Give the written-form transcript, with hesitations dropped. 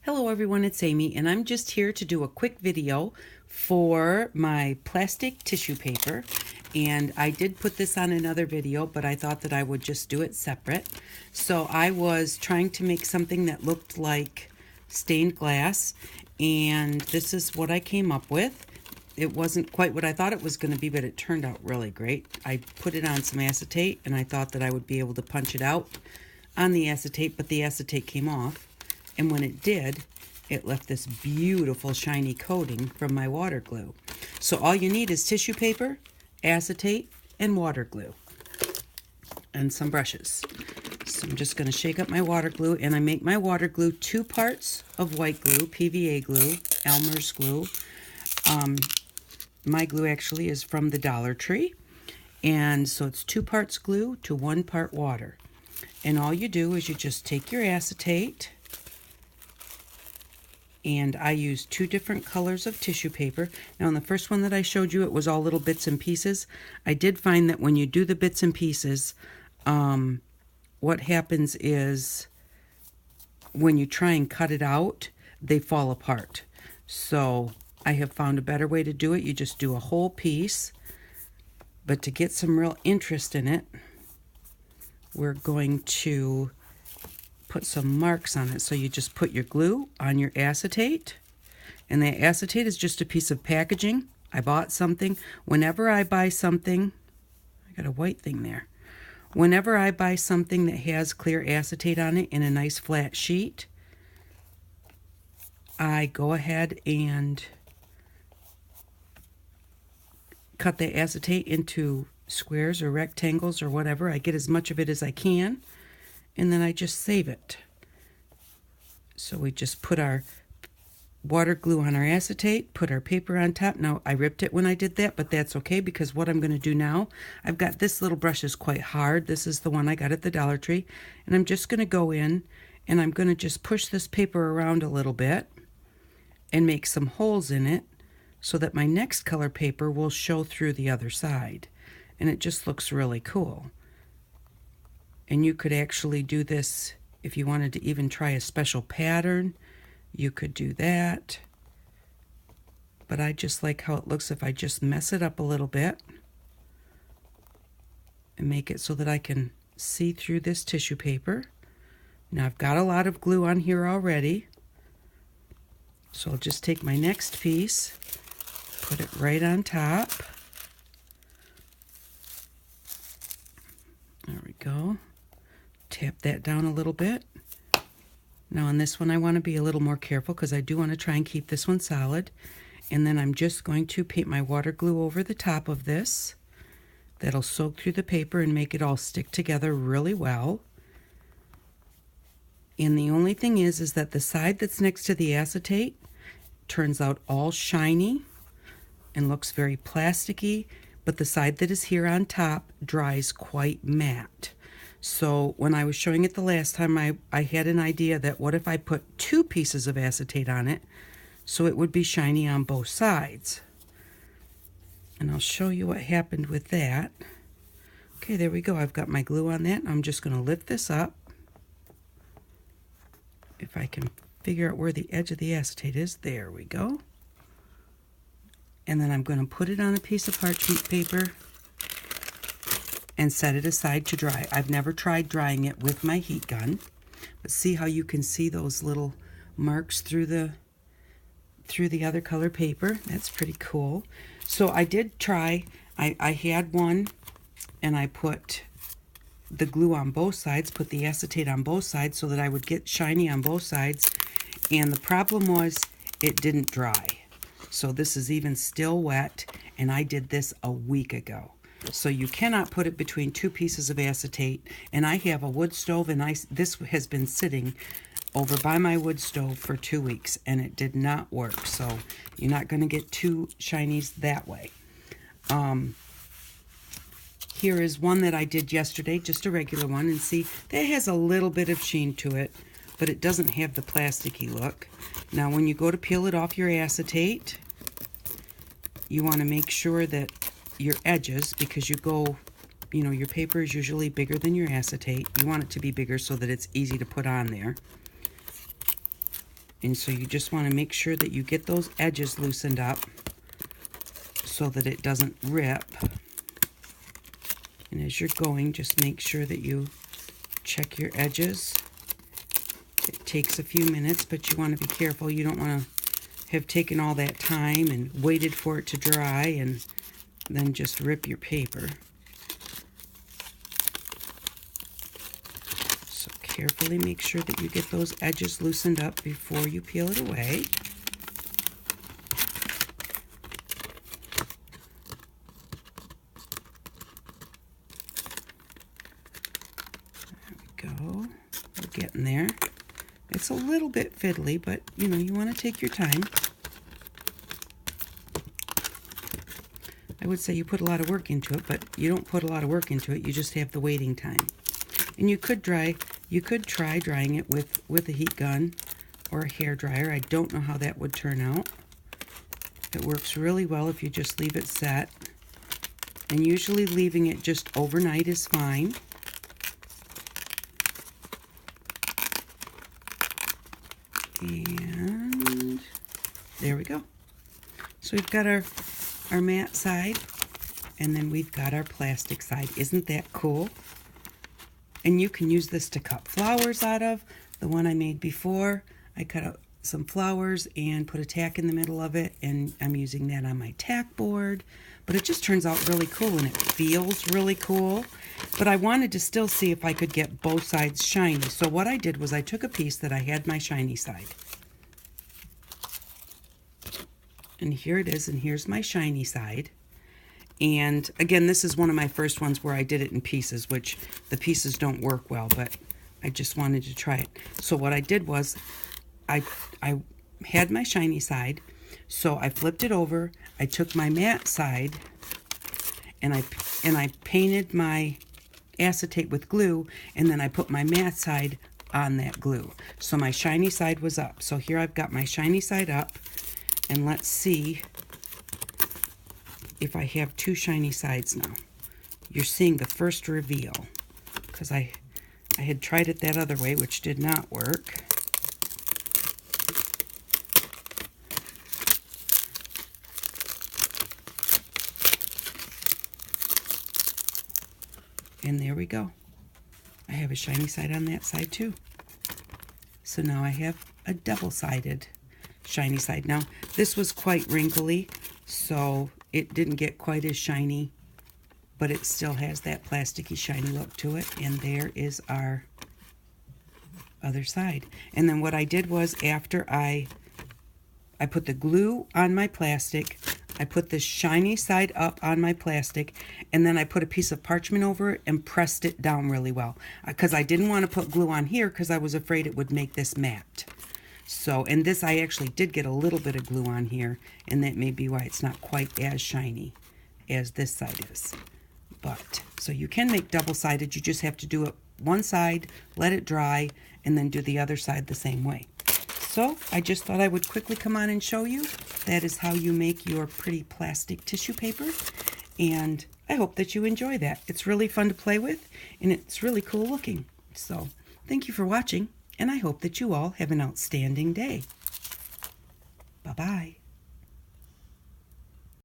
Hello everyone, it's Amy, and I'm just here to do a quick video for my plastic tissue paper. And I did put this on another video, but I thought that I would just do it separate. So I was trying to make something that looked like stained glass, and this is what I came up with. It wasn't quite what I thought it was going to be, but it turned out really great. I put it on some acetate, and I thought that I would be able to punch it out on the acetate, but the acetate came off. And when it did, it left this beautiful shiny coating from my water glue. So all you need is tissue paper, acetate, and water glue, and some brushes. So I'm just going to shake up my water glue, and I make my water glue 2 parts of white glue, PVA glue, Elmer's glue. My glue actually is from the Dollar Tree, and so it's 2 parts glue to 1 part water. And all you do is you just take your acetate, and I used 2 different colors of tissue paper. Now in the first one that I showed you, it was all little bits and pieces. I did find that when you do the bits and pieces, what happens is when you try and cut it out, they fall apart. So I have found a better way to do it. You just do a whole piece, but to get some real interest in it, we're going to put some marks on it. So you just put your glue on your acetate, and the acetate is just a piece of packaging. I bought something. Whenever I buy something, I got a white thing there. Whenever I buy something that has clear acetate on it in a nice flat sheet, I go ahead and cut the acetate into squares or rectangles or whatever. I get as much of it as I can, and then I just save it. So we just put our water glue on our acetate, put our paper on top. Now I ripped it when I did that, but that's okay, because what I'm going to do now, I've got this little brush is quite hard. This is the one I got at the Dollar Tree, and I'm just going to go in and I'm going to just push this paper around a little bit and make some holes in it so that my next color paper will show through the other side, and it just looks really cool. And you could actually do this if you wanted to even try a special pattern. You could do that. But I just like how it looks if I just mess it up a little bit and make it so that I can see through this tissue paper. Now I've got a lot of glue on here already. So I'll just take my next piece, put it right on top. There we go. Tap that down a little bit. Now on this one I want to be a little more careful because I do want to try and keep this one solid. And then I'm just going to paint my water glue over the top of this. That'll soak through the paper and make it all stick together really well. And the only thing is that the side that's next to the acetate turns out all shiny and looks very plasticky, but the side that is here on top dries quite matte. So when I was showing it the last time, I had an idea that what if I put 2 pieces of acetate on it so it would be shiny on both sides. And I'll show you what happened with that. Okay, there we go. I've got my glue on that. I'm just going to lift this up. If I can figure out where the edge of the acetate is. There we go. And then I'm going to put it on a piece of parchment paper and set it aside to dry. I've never tried drying it with my heat gun, but see how you can see those little marks through the other color paper? That's pretty cool. So I did try, I had one and I put the glue on both sides, put the acetate on both sides so that I would get shiny on both sides, and the problem was it didn't dry. So this is even still wet, and I did this a week ago. So you cannot put it between 2 pieces of acetate. And I have a wood stove, and this has been sitting over by my wood stove for 2 weeks, and it did not work. So you're not going to get 2 shinies that way. Here is one that I did yesterday, just a regular one, and see, that has a little bit of sheen to it, but it doesn't have the plasticky look. Now when you go to peel it off your acetate, you want to make sure that your edges, because your paper is usually bigger than your acetate. You want it to be bigger so that it's easy to put on there. And so you just want to make sure that you get those edges loosened up so that it doesn't rip. And as you're going, just make sure that you check your edges. It takes a few minutes, but you want to be careful. You don't want to have taken all that time and waited for it to dry and then just rip your paper. So carefully make sure that you get those edges loosened up before you peel it away. There we go. We're getting there. It's a little bit fiddly, but you know, you want to take your time. I would say you put a lot of work into it, but you don't put a lot of work into it. You just have the waiting time. And you could try drying it with a heat gun or a hair dryer. I don't know how that would turn out. It works really well if you just leave it set. And usually leaving it just overnight is fine. And there we go. So we've got our matte side, and then we've got our plastic side. Isn't that cool? And you can use this to cut flowers out of. The one I made before, I cut out some flowers and put a tack in the middle of it, and I'm using that on my tack board. But it just turns out really cool, and it feels really cool. But I wanted to still see if I could get both sides shiny. So what I did was I took a piece that I had my shiny side. And here it is, and here's my shiny side. And again, this is one of my first ones where I did it in pieces, which the pieces don't work well, but I just wanted to try it. So what I did was I had my shiny side, so I flipped it over. I took my matte side and I painted my acetate with glue, and then I put my matte side on that glue. So my shiny side was up. So here I've got my shiny side up. And let's see if I have two shiny sides now. You're seeing the first reveal, because I had tried it that other way, which did not work. And there we go. I have a shiny side on that side too. So now I have a double-sided shiny side. Now, this was quite wrinkly, so it didn't get quite as shiny, but it still has that plasticky shiny look to it. And there is our other side. And then what I did was, after I put the glue on my plastic, I put the shiny side up on my plastic, and then I put a piece of parchment over it and pressed it down really well, because I didn't want to put glue on here because I was afraid it would make this matte. So, and this, I actually did get a little bit of glue on here, and that may be why it's not quite as shiny as this side is. But, so you can make double-sided. You just have to do it one side, let it dry, and then do the other side the same way. So, I just thought I would quickly come on and show you. That is how you make your pretty plastic tissue paper. And I hope that you enjoy that. It's really fun to play with, and it's really cool looking. So, thank you for watching. And I hope that you all have an outstanding day. Bye-bye.